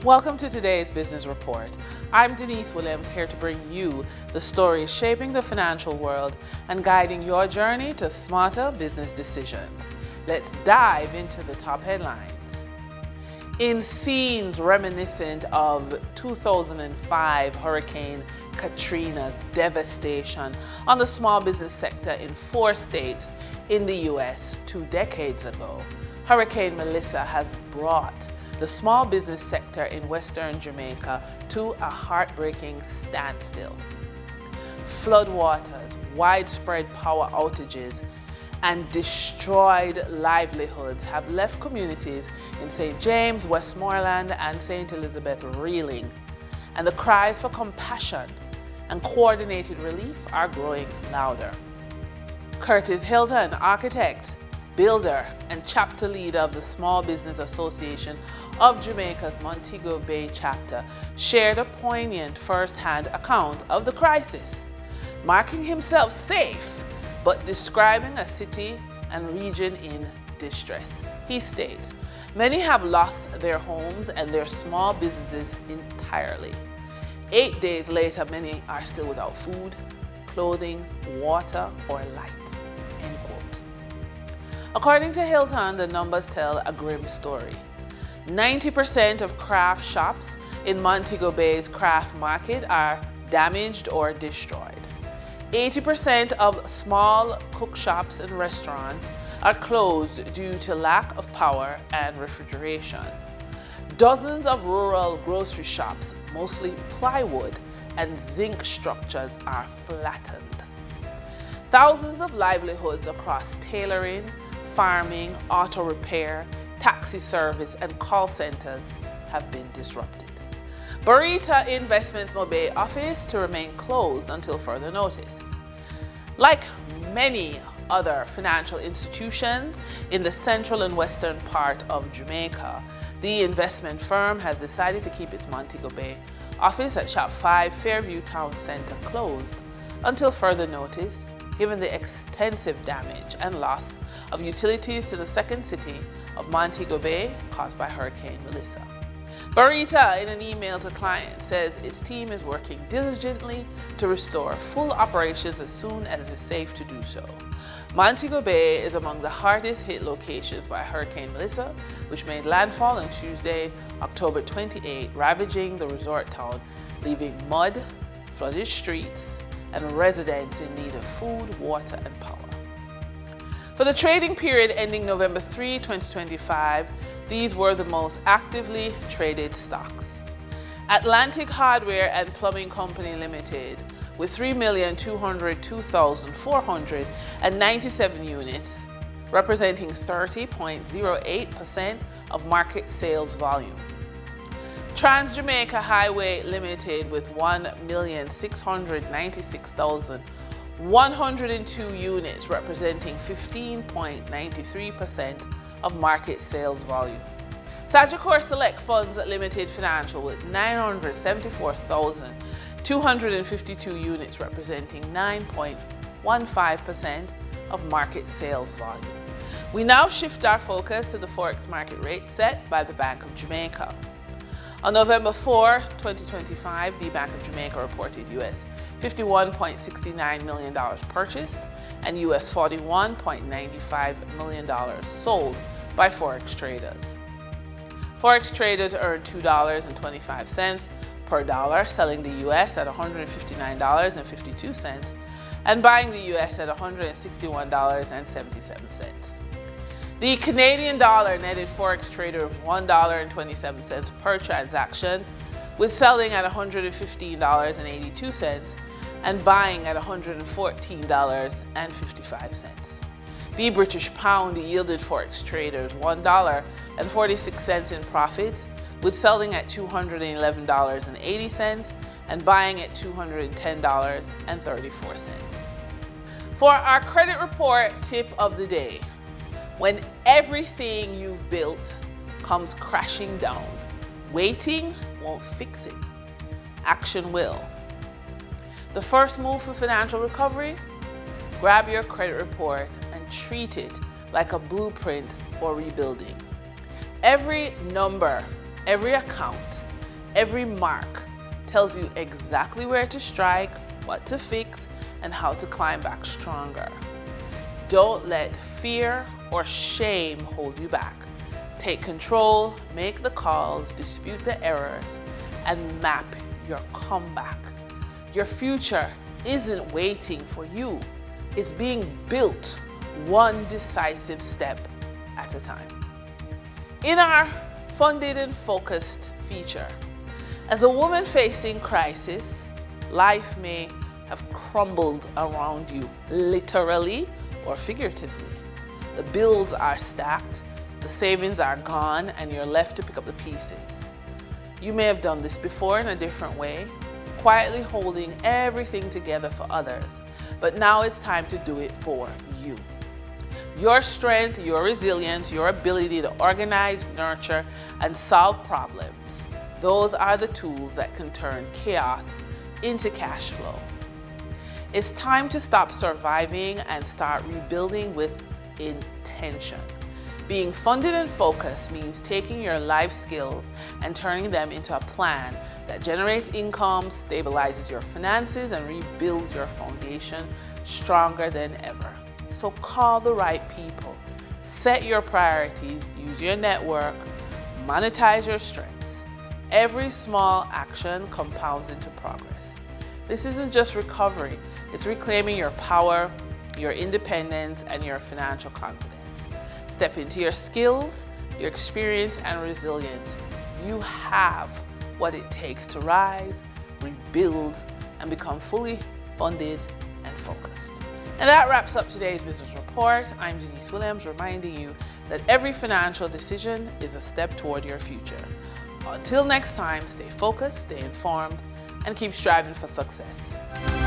Welcome to today's Business Report. I'm Denise Williams, here to bring you the stories shaping the financial world and guiding your journey to smarter business decisions. Let's dive into the top headlines. In scenes reminiscent of 2005 Hurricane Katrina's devastation on the small business sector in 4 states in the U.S. 2 decades ago, Hurricane Melissa has brought the small business sector in Western Jamaica to a heartbreaking standstill. Floodwaters, widespread power outages, and destroyed livelihoods have left communities in St. James, Westmoreland, and St. Elizabeth reeling, and the cries for compassion and coordinated relief are growing louder. Curtis Hilton, architect, builder, and chapter leader of the Small Business Association of Jamaica's Montego Bay chapter, shared a poignant first-hand account of the crisis, marking himself safe, but describing a city and region in distress. He states, "Many have lost their homes and their small businesses entirely. 8 days later, many are still without food, clothing, water, or light." End quote. According to Hilton, the numbers tell a grim story. 90% of craft shops in Montego Bay's craft market are damaged or destroyed. 80% of small cook shops and restaurants are closed due to lack of power and refrigeration. Dozens of rural grocery shops, mostly plywood and zinc structures, are flattened. Thousands of livelihoods across tailoring, farming, auto repair, taxi service, and call centers have been disrupted. Barita Investments Mobay office to remain closed until further notice. Like many other financial institutions in the central and western part of Jamaica, the investment firm has decided to keep its Montego Bay office at Shop 5 Fairview Town Center closed until further notice, given the extensive damage and loss of utilities to the second city of Montego Bay caused by Hurricane Melissa. Barita, in an email to clients, says its team is working diligently to restore full operations as soon as it is safe to do so. Montego Bay is among the hardest hit locations by Hurricane Melissa, which made landfall on Tuesday, October 28, ravaging the resort town, leaving mud, flooded streets, and residents in need of food, water, and power. For the trading period ending November 3, 2025, these were the most actively traded stocks. Atlantic Hardware and Plumbing Company Limited, with 3,202,497 units, representing 30.08% of market sales volume. Trans Jamaica Highway Limited, with 1,696,102 units, representing 15.93% of market sales volume. Sagicor Select Funds Limited Financial, with 974,252 units, representing 9.15% of market sales volume. We now shift our focus to the Forex market rate set by the Bank of Jamaica. On November 4, 2025, the Bank of Jamaica reported US $51.69 million purchased and US $41.95 million sold by Forex traders. Forex traders earned $2.25 per dollar, selling the US at $159.52 and buying the US at $161.77. The Canadian dollar netted Forex trader $1.27 per transaction, with selling at $115.82 and buying at $114.55. The British pound yielded Forex traders $1.46 in profits, with selling at $211.80 and buying at $210.34. For our credit report tip of the day, when everything you've built comes crashing down, waiting won't fix it. Action will. The first move for financial recovery? Grab your credit report and treat it like a blueprint for rebuilding. Every number, every account, Every mark tells you exactly where to strike, what to fix, and how to climb back stronger. Don't let fear or shame hold you back. Take control, make the calls, dispute the errors, and map your comeback. Your future isn't waiting for you. It's being built one decisive step at a time. In our Funded and Focused feature, as a woman facing crisis, life may have crumbled around you, literally or figuratively. The bills are stacked, the savings are gone, and you're left to pick up the pieces. You may have done this before in a different way, quietly holding everything together for others, but now it's time to do it for you. Your strength, your resilience, your ability to organize, nurture, and solve problems, those are the tools that can turn chaos into cash flow. It's time to stop surviving and start rebuilding with intention. Being funded and focused means taking your life skills and turning them into a plan that generates income, stabilizes your finances, and rebuilds your foundation stronger than ever. So call the right people, set your priorities, use your network, monetize your strengths. Every small action compounds into progress. This isn't just recovery, it's reclaiming your power, your independence, and your financial confidence. Step into your skills, your experience, and resilience. You have what it takes to rise, rebuild, and become fully funded and focused. And that wraps up today's business report. I'm Denise Williams, reminding you that every financial decision is a step toward your future. Until next time, stay focused, stay informed, and keep striving for success.